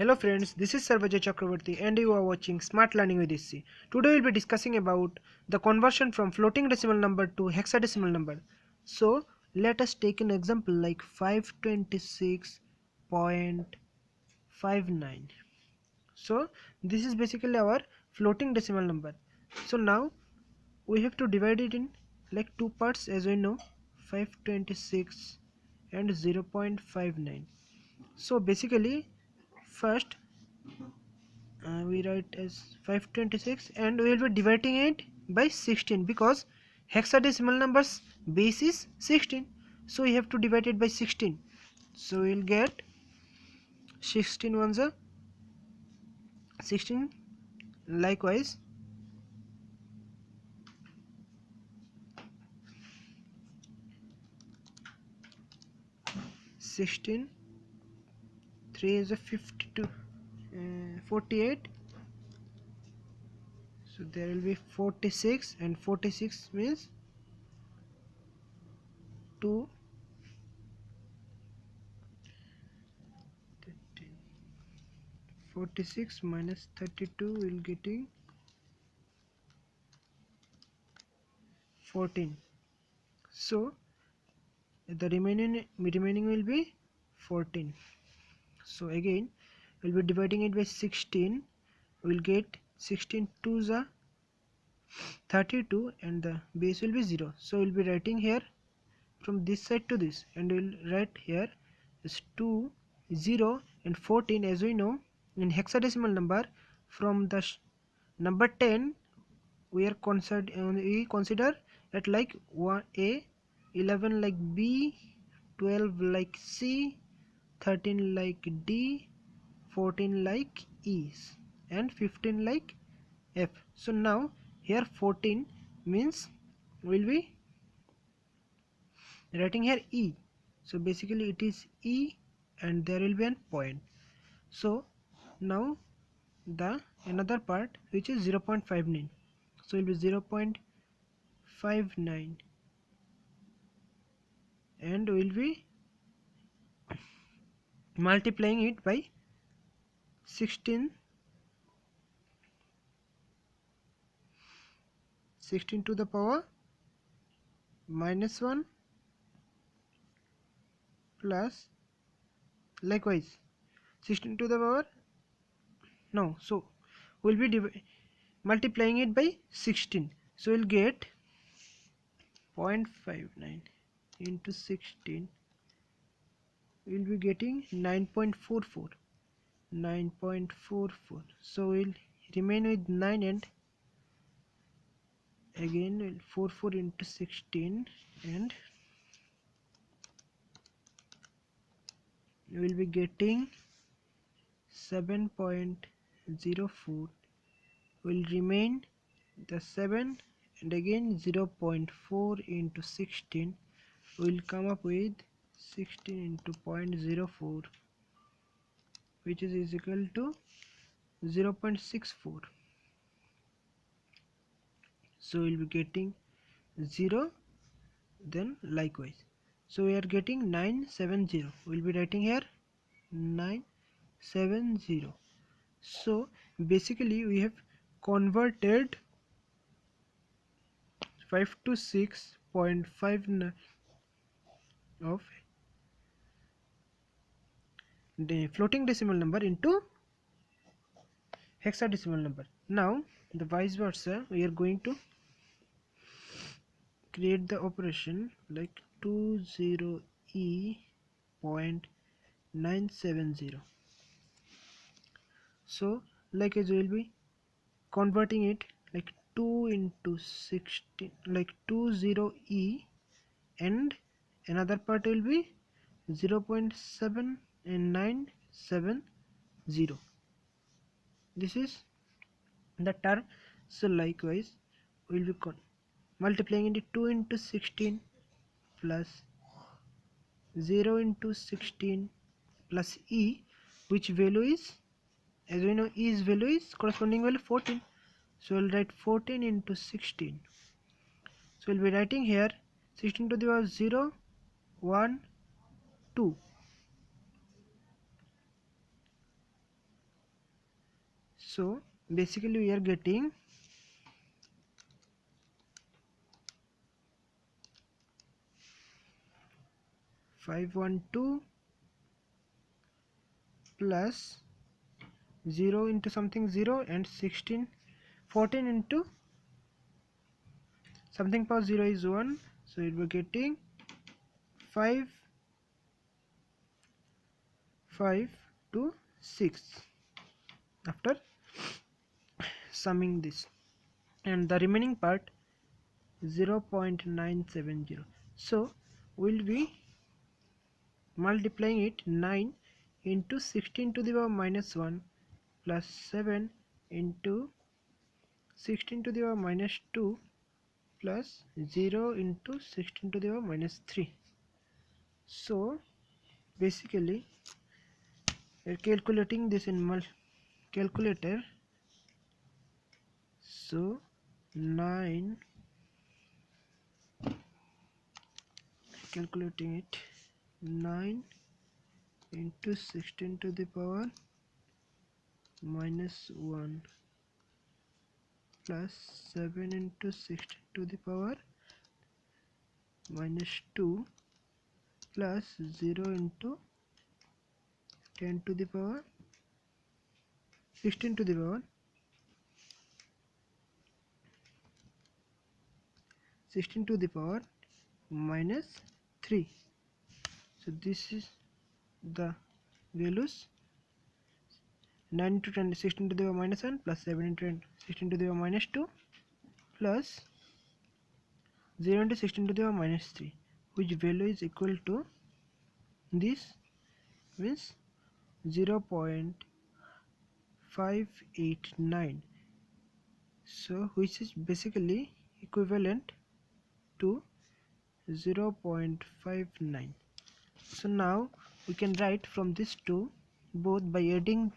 Hello friends, this is Sarvaja Chakravarti and you are watching Smart Learning with SC. Today we will be discussing about the conversion from floating decimal number to hexadecimal number. So let us take an example like 526.59. So this is basically our floating decimal number. So now we have to divide it in like two parts, as we know, 526 and 0.59. So basically first we write as 526 and we will be dividing it by 16 because hexadecimal numbers base is 16, so we have to divide it by 16. So we will get 16 ones are 16. Likewise 16 3 is a 52 48. So there will be 46 and 46 means 2 13. 46 minus 32 will getting 14. So the remaining will be 14. So again we'll be dividing it by 16. We'll get 16 2s are 32 and the base will be 0. So we'll be writing here from this side to this, and we'll write here is 2 0 and 14. As we know, in hexadecimal number, from the number 10 we consider at like 1a, 11 like b, 12 like c, 13 like d, 14 like e, and 15 like f. So now here 14 means will be writing here e. So basically it is e and there will be an point. So now the another part which is 0.59. So it will be 0.59 and we will be multiplying it by 16 to the power minus 1 plus likewise 16 to the power no, so we'll be multiplying it by 16. So we'll get 0.59 into 16, we'll be getting 9.44. So we'll remain with 9 and again we'll 44 into 16 and we will be getting 7.04. Will remain the 7 and again 0.4 into 16 will come up with 16 into 0.04, which is equal to 0.64. So we'll be getting 0, then likewise. So we are getting 970. We'll be writing here 970. So basically we have converted 5 to 6.59 of the floating decimal number into hexadecimal number. Now the vice versa, we are going to create the operation like 20e.970. So like as we will be converting it like 2 into 16 like 20e and another part will be 0.7 and 970. This is the term. So likewise we will be multiplying into 2 into 16 plus 0 into 16 plus e, which value is, as we know, e's value is corresponding value 14. So we'll write 14 into 16. So we'll be writing here 16 to the power 0 1 2. So basically we are getting 512 plus 0 into something 0 and 16 14 into something power 0 is 1, so it will getting 5 5 to 6 after summing this, and the remaining part 0.970. So we'll be multiplying it 9 into 16 to the power minus 1 plus 7 into 16 to the power minus 2 plus 0 into 16 to the power minus 3. So basically we are calculating this in calculator. So 9, calculating it, 9 into 16 to the power minus 1 plus 7 into 16 to the power minus 2 plus 0 into 10 to the power 16 to the power 16 to the power minus 3. So this is the values: 9 into 10 16 to the power minus 1 plus 7 into 10 16 to the power minus 2 plus 0 into 16 to the power minus 3, which value is equal to this, means 0.589. So which is basically equivalent to 0.59. So now we can write from this two both by adding,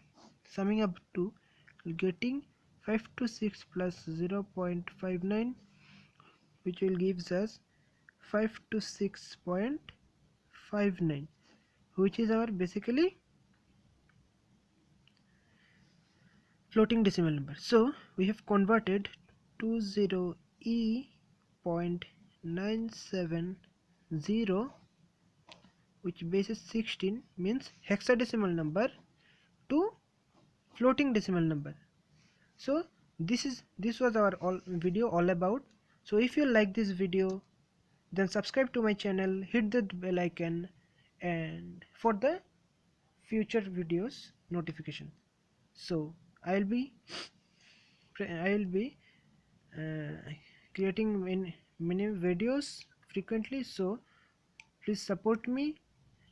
summing up to getting 5 to 6 plus 0.59, which will gives us 5 to 6.59, which is our basically floating decimal number. So we have converted 20e.970, which base is 16, means hexadecimal number, to floating decimal number. So this was our video all about. So if you like this video, then subscribe to my channel, hit the bell icon, and for the future videos notification. So I'll be creating many videos frequently, so please support me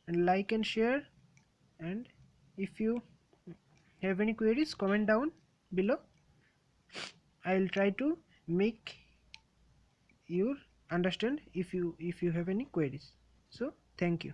and like and share, and if you have any queries, comment down below. I'll try to make you understand if you have any queries. So thank you.